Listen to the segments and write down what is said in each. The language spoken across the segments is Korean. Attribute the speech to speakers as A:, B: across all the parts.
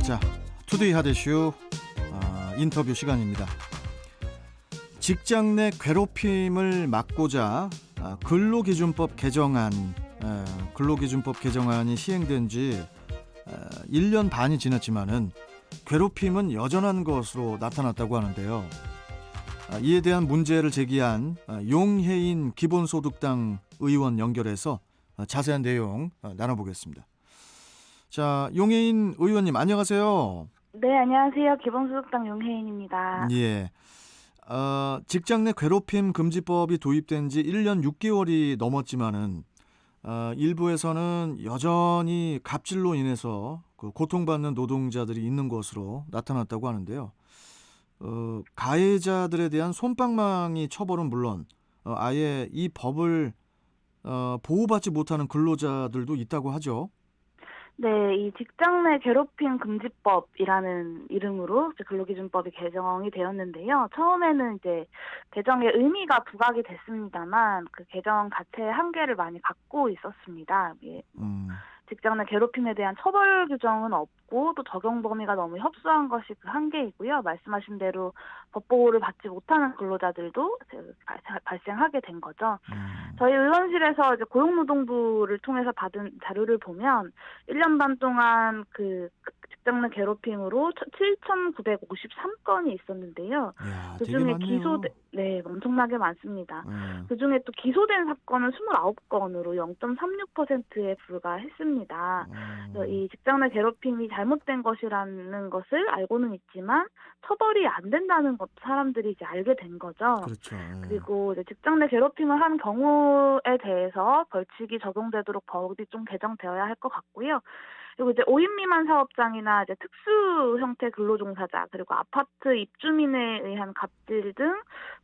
A: 자, 투데이 하대슈 인터뷰 시간입니다. 직장 내 괴롭힘을 막고자 근로기준법 개정안이 시행된 지 1년 반이 지났지만은 괴롭힘은 여전한 것으로 나타났다고 하는데요. 이에 대한 문제를 제기한 용혜인 기본소득당 의원 연결해서 자세한 내용 나눠보겠습니다. 자, 용혜인 의원님 안녕하세요.
B: 네, 안녕하세요. 기본소득당 용혜인입니다.
A: 예. 직장 내 괴롭힘 금지법이 도입된 지 1년 6개월이 넘었지만은 일부에서는 여전히 갑질로 인해서 고통받는 노동자들이 있는 것으로 나타났다고 하는데요. 가해자들에 대한 솜방망이 처벌은 물론 아예 이 법을 보호받지 못하는 근로자들도 있다고 하죠.
B: 네, 이 직장 내 괴롭힘 금지법이라는 이름으로 이제 근로기준법이 개정이 되었는데요. 처음에는 이제 개정의 의미가 부각이 됐습니다만 그 개정 자체의 한계를 많이 갖고 있었습니다. 예. 직장 내 괴롭힘에 대한 처벌 규정은 없고 또 적용 범위가 너무 협소한 것이 그 한계이고요. 말씀하신 대로 법 보호를 받지 못하는 근로자들도 발생하게 된 거죠. 저희 의원실에서 이제 고용노동부를 통해서 받은 자료를 보면 1년 반 동안 그 직장 내 괴롭힘으로 7,953건이 있었는데요.
A: 이야,
B: 그중에 네, 엄청나게 많습니다. 그중에 또 기소된 사건은 29건으로 0.36%에 불과했습니다. 이 직장 내 괴롭힘이 잘못된 것이라는 것을 알고는 있지만 처벌이 안 된다는 것 사람들이 이제 알게 된 거죠.
A: 그렇죠.
B: 그리고 이제 직장 내 괴롭힘을 한 경우에 대해서 벌칙이 적용되도록 법이 좀 개정되어야 할 것 같고요. 그리고 이제 5인 미만 사업장이나 이제 특수 형태 근로종사자 그리고 아파트 입주민에 의한 갑질 등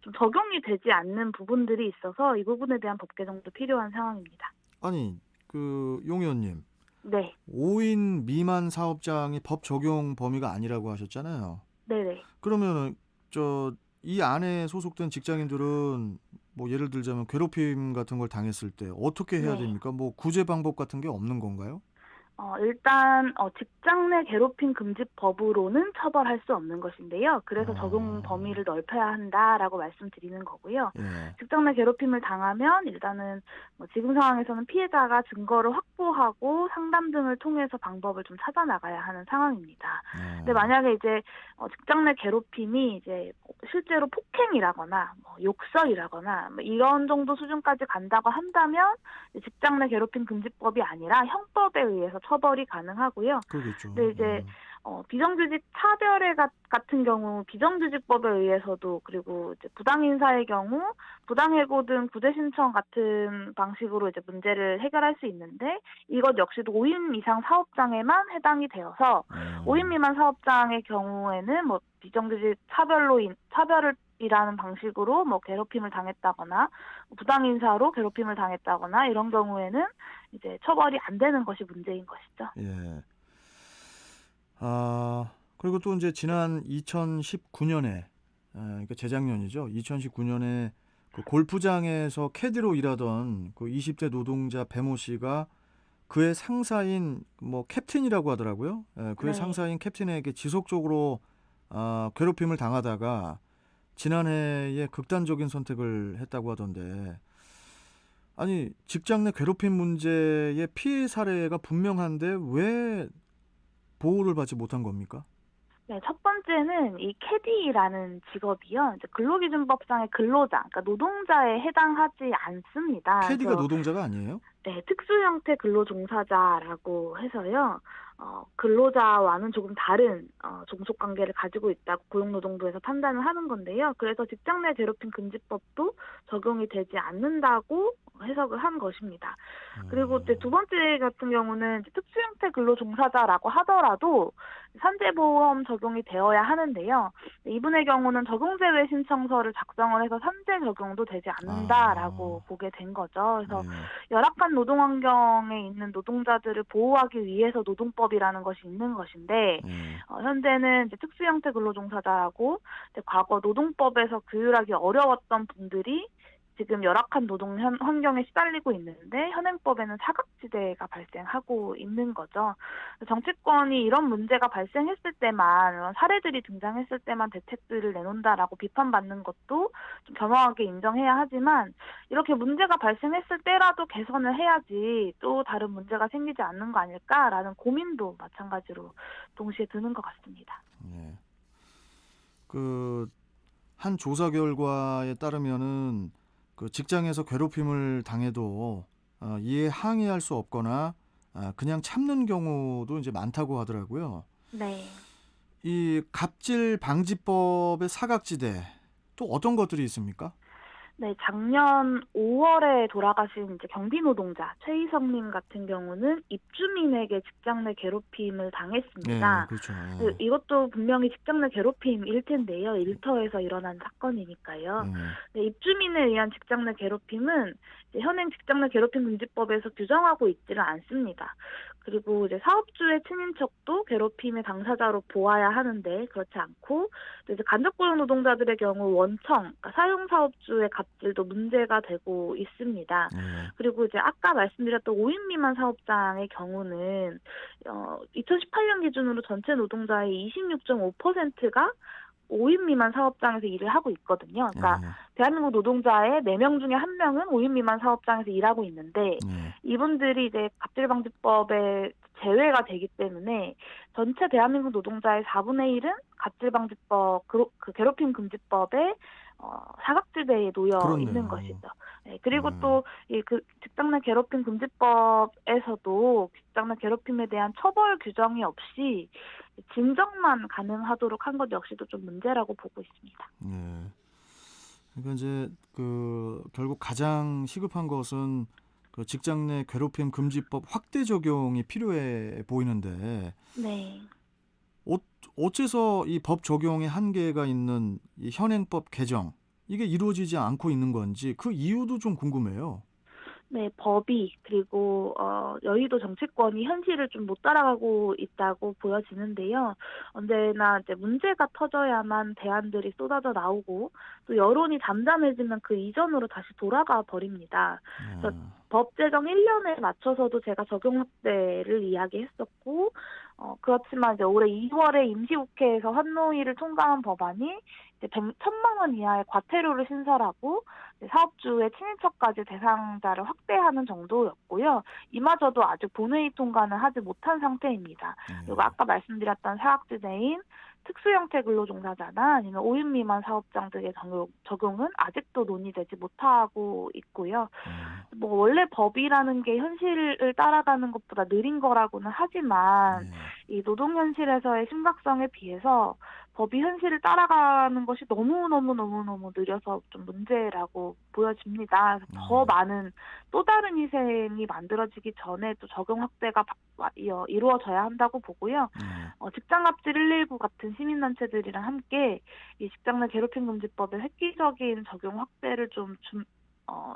B: 좀 적용이 되지 않는 부분들이 있어서 이 부분에 대한 법 개정도 필요한 상황입니다.
A: 아니, 용 의원님.
B: 네.
A: 5인 미만 사업장이 법 적용 범위가 아니라고 하셨잖아요.
B: 네네.
A: 그러면은 이 안에 소속된 직장인들은 뭐 예를 들자면 괴롭힘 같은 걸 당했을 때 어떻게 해야 됩니까? 뭐 구제 방법 같은 게 없는 건가요?
B: 일단 직장 내 괴롭힘 금지법으로는 처벌할 수 없는 것인데요. 그래서 적용 범위를 넓혀야 한다라고 말씀드리는 거고요.
A: 예.
B: 직장 내 괴롭힘을 당하면 일단은 지금 상황에서는 피해자가 증거를 확보하고 상담 등을 통해서 방법을 좀 찾아 나가야 하는 상황입니다. 근데 만약에 이제 직장 내 괴롭힘이 이제 실제로 폭행이라거나 욕설이라거나 이런 정도 수준까지 간다고 한다면 직장 내 괴롭힘 금지법이 아니라 형법에 의해서 처벌이 가능하고요.
A: 그렇겠죠.
B: 근데 이제 비정규직 차별회 같은 경우 비정규직법에 의해서도 그리고 이제 부당인사의 경우 부당해고 등 구제 신청 같은 방식으로 이제 문제를 해결할 수 있는데 이것 역시도 5인 이상 사업장에만 해당이 되어서 5인 미만 사업장의 경우에는 비정규직 차별이라는 방식으로 괴롭힘을 당했다거나 부당인사로 괴롭힘을 당했다거나 이런 경우에는 이제 처벌이 안 되는 것이 문제인 것이죠.
A: 예. 그리고 또 이제 지난 2019년에 그러니까 재작년이죠. 2019년에 그 골프장에서 캐디로 일하던 그 20대 노동자 배모 씨가 그의 상사인 캡틴이라고 하더라고요. 그의 상사인 캡틴에게 지속적으로 괴롭힘을 당하다가 지난해에 극단적인 선택을 했다고 하던데, 아니 직장 내 괴롭힘 문제의 피해 사례가 분명한데 왜 보호를 받지 못한 겁니까?
B: 네, 첫 번째는 이 캐디라는 직업이요. 이제 근로기준법상의 근로자, 그러니까 노동자에 해당하지 않습니다.
A: 캐디가 노동자가 아니에요?
B: 네, 특수형태 근로종사자라고 해서요. 근로자와는 조금 다른 종속관계를 가지고 있다고 고용노동부에서 판단을 하는 건데요. 그래서 직장 내 괴롭힘 금지법도 적용이 되지 않는다고 해석을 한 것입니다. 그리고 이제 두 번째 같은 경우는 특수형태 근로종사자라고 하더라도 산재보험 적용이 되어야 하는데요. 이분의 경우는 적용제외 신청서를 작성을 해서 산재 적용도 되지 않는다라고 보게 된 거죠. 그래서 열악한 노동 환경에 있는 노동자들을 보호하기 위해서 노동법이라는 것이 있는 것인데 현재는 이제 특수형태 근로종사자라고 이제 과거 노동법에서 규율하기 어려웠던 분들이 지금 열악한 노동 환경에 시달리고 있는데 현행법에는 사각지대가 발생하고 있는 거죠. 정치권이 이런 문제가 발생했을 때만, 이런 사례들이 등장했을 때만 대책들을 내놓는다라고 비판받는 것도 좀 겸허하게 인정해야 하지만, 이렇게 문제가 발생했을 때라도 개선을 해야지 또 다른 문제가 생기지 않는 거 아닐까라는 고민도 마찬가지로 동시에 드는 것 같습니다.
A: 네. 한 조사 결과에 따르면은 직장에서 괴롭힘을 당해도 이에 항의할 수 없거나 그냥 참는 경우도 이제 많다고 하더라고요.
B: 네.
A: 이 갑질 방지법의 사각지대 또 어떤 것들이 있습니까?
B: 네, 작년 5월에 돌아가신 이제 경비 노동자 최희성님 같은 경우는 입주민에게 직장 내 괴롭힘을
A: 네,
B: 당했습니다.
A: 그렇죠.
B: 이것도 분명히 직장 내 괴롭힘일 텐데요. 일터에서 일어난 사건이니까요.
A: 예.
B: 네, 입주민에 의한 직장 내 괴롭힘은 이제 현행 직장 내 괴롭힘 금지법에서 규정하고 있지를 않습니다. 그리고 이제 사업주의 친인척도 괴롭힘의 당사자로 보아야 하는데 그렇지 않고, 또 이제 간접고용 노동자들의 경우 원청, 그러니까 사용사업주의 갑질도 문제가 되고 있습니다.
A: 예.
B: 그리고 이제 아까 말씀드렸던 5인 미만 사업장의 경우는 2018년 기준으로 전체 노동자의 26.5%가 5인 미만 사업장에서 일을 하고 있거든요. 그러니까
A: 예.
B: 대한민국 노동자의 4명 중에 1명은 5인 미만 사업장에서 일하고 있는데,
A: 예.
B: 이분들이 이제 갑질방지법에 제외가 되기 때문에 전체 대한민국 노동자의 4분의 1은 갑질방지법, 그 괴롭힘 금지법에 사각지대에 놓여 있는
A: 그렇네요.
B: 것이죠. 네, 그리고
A: 예.
B: 또 이 직장 내 괴롭힘 금지법에서도 직장 내 괴롭힘에 대한 처벌 규정이 없이 진정만 가능하도록 한 것 역시도 좀 문제라고 보고 있습니다.
A: 예. 그러니까 이제 결국 가장 시급한 것은 직장 내 괴롭힘 금지법 확대 적용이 필요해 보이는데
B: 네.
A: 어째서 이 법 적용에 한계가 있는 이 현행법 개정 이게 이루어지지 않고 있는 건지 그 이유도 좀 궁금해요.
B: 네, 법이, 그리고 여의도 정치권이 현실을 좀 못 따라가고 있다고 보여지는데요. 언제나 이제 문제가 터져야만 대안들이 쏟아져 나오고, 또 여론이 잠잠해지면 그 이전으로 다시 돌아가 버립니다. 그래서
A: 예.
B: 법 제정 1년에 맞춰서도 제가 적용 확대를 이야기했었고, 그렇지만 이제 올해 2월에 임시국회에서 환노위를 통과한 법안이 이제 1,000만 원 이하의 과태료를 신설하고 사업주의 친인척까지 대상자를 확대하는 정도였고요. 이마저도 아직 본회의 통과는 하지 못한 상태입니다. 그리고 아까 말씀드렸던 사각지대인 특수형태 근로종사자나 아니면 5인 미만 사업장 등의 적용은 아직도 논의되지 못하고 있고요. 뭐 원래 법이라는 게 현실을 따라가는 것보다 느린 거라고는 하지만 이 노동 현실에서의 심각성에 비해서 법이 현실을 따라가는 것이 너무 느려서 좀 문제라고 보여집니다. 그래서 더 많은 또 다른 희생이 만들어지기 전에 또 적용 확대가 이루어져야 한다고 보고요. 직장갑질 119 같은 시민단체들이랑 함께 이 직장 내 괴롭힘 금지법의 획기적인 적용 확대를 좀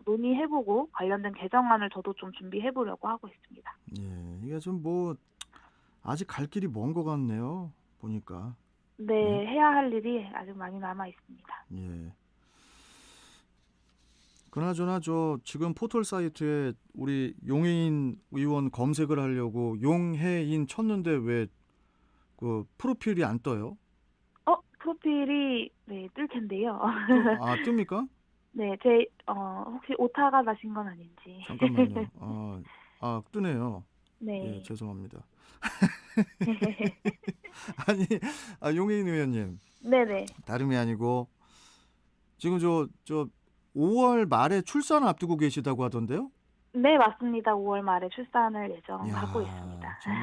B: 논의해보고 관련된 개정안을 저도 좀 준비해보려고 하고 있습니다.
A: 예, 이게 좀 아직 갈 길이 먼 것 같네요. 보니까.
B: 네,
A: 예.
B: 해야 할 일이 아직 많이 남아 있습니다.
A: 예. 그나저나 지금 포털 사이트에 우리 용해인 의원 검색을 하려고 용해인 쳤는데 왜 프로필이 안 떠요?
B: 프로필이 네, 뜰 텐데요.
A: 뜹니까?
B: 네, 혹시 오타가 나신 건 아닌지.
A: 잠깐만요. 뜨네요.
B: 네.
A: 예, 죄송합니다. 아니, 용해인 의원님.
B: 네네.
A: 다름이 아니고 지금 5월 말에 출산 앞두고 계시다고 하던데요?
B: 네, 맞습니다. 5월 말에 출산을 예정하고
A: 이야,
B: 있습니다.
A: 참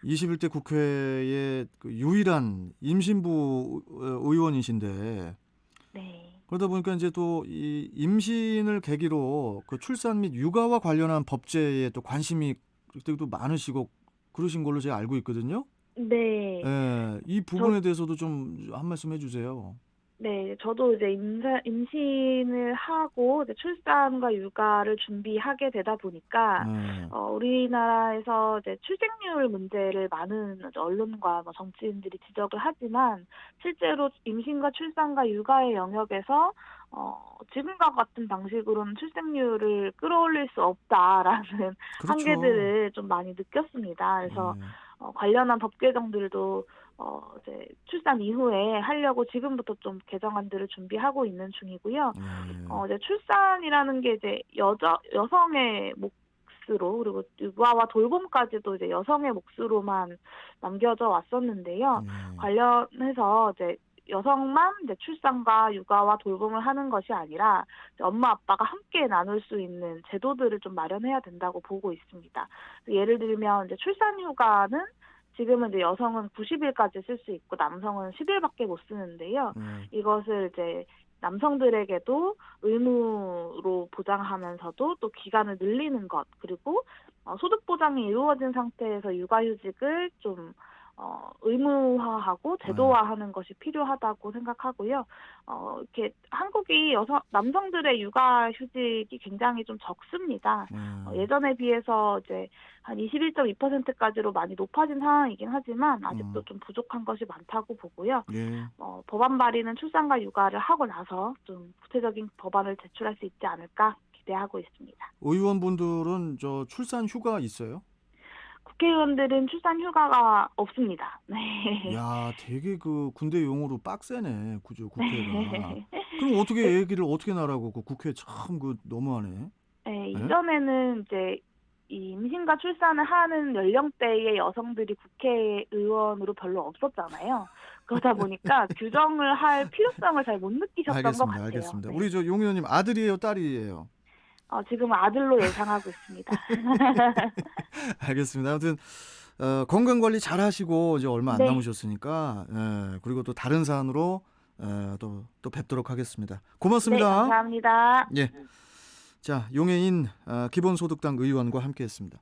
A: 21대 국회의 유일한 임신부 의원이신데
B: 네.
A: 그러다 보니까 이제 또 이 임신을 계기로 출산 및 육아와 관련한 법제에 또 관심이 그때도 많으시고 그러신 걸로 제가 알고 있거든요.
B: 네.
A: 예, 이 부분에 대해서도 좀 한 말씀 해주세요.
B: 네, 저도 이제 임신을 하고 이제 출산과 육아를 준비하게 되다 보니까 우리나라에서 이제 출생률 문제를 많은 언론과 정치인들이 지적을 하지만 실제로 임신과 출산과 육아의 영역에서 지금과 같은 방식으로는 출생률을 끌어올릴 수 없다라는
A: 그렇죠.
B: 한계들을 좀 많이 느꼈습니다. 그래서
A: 예.
B: 관련한 법 개정들도 이제 출산 이후에 하려고 지금부터 좀 개정안들을 준비하고 있는 중이고요.
A: 예.
B: 이제 출산이라는 게 이제 여성의 몫으로, 그리고 육아와 돌봄까지도 이제 여성의 몫으로만 남겨져 왔었는데요.
A: 예.
B: 관련해서 이제 여성만 이제 출산과 육아와 돌봄을 하는 것이 아니라 이제 엄마 아빠가 함께 나눌 수 있는 제도들을 좀 마련해야 된다고 보고 있습니다. 예를 들면 이제 출산 휴가는 지금은 이제 여성은 90일까지 쓸 수 있고 남성은 10일밖에 못 쓰는데요.
A: 예.
B: 이것을 이제 남성들에게도 의무로 보장하면서도 또 기간을 늘리는 것, 그리고 소득 보장이 이루어진 상태에서 육아휴직을 좀 의무화하고
A: 예.
B: 제도화하는 것이 필요하다고 생각하고요. 이렇게 한국이 남성들의 육아휴직이 굉장히 좀 적습니다.
A: 예.
B: 예전에 비해서 이제 한 21.2%까지로 많이 높아진 상황이긴 하지만 아직도 좀 부족한 것이 많다고 보고요.
A: 예.
B: 법안 발의는 출산과 육아를 하고 나서 좀 구체적인 법안을 제출할 수 있지 않을까 기대하고 있습니다.
A: 의원분들은 저 출산 휴가 있어요?
B: 국회의원들은 출산 휴가가 없습니다. 네.
A: 야, 되게 그 군대 용어로 빡세네. 그죠, 국회가.
B: 네.
A: 그럼 어떻게 얘기를 어떻게 나라고 그 국회 참 그 너무하네.
B: 네,
A: 예?
B: 이전에는 이제 이 임신과 출산을 하는 연령대의 여성들이 국회의원으로 별로 없었잖아요. 그러다 보니까 규정을 할 필요성을 잘 못 느끼셨던 것
A: 알겠습니다.
B: 같아요.
A: 알겠습니다.
B: 네.
A: 우리 저 용 의원님 아들이에요, 딸이에요?
B: 지금은 아들로 예상하고 있습니다.
A: 알겠습니다. 아무튼 건강 관리 잘 하시고 이제 얼마 안
B: 네.
A: 남으셨으니까 그리고 또 다른 사안으로 또 뵙도록 하겠습니다.
B: 네,
A: 고맙습니다.
B: 감사합니다.
A: 예. 자, 용해인 기본소득당 의원과 함께했습니다.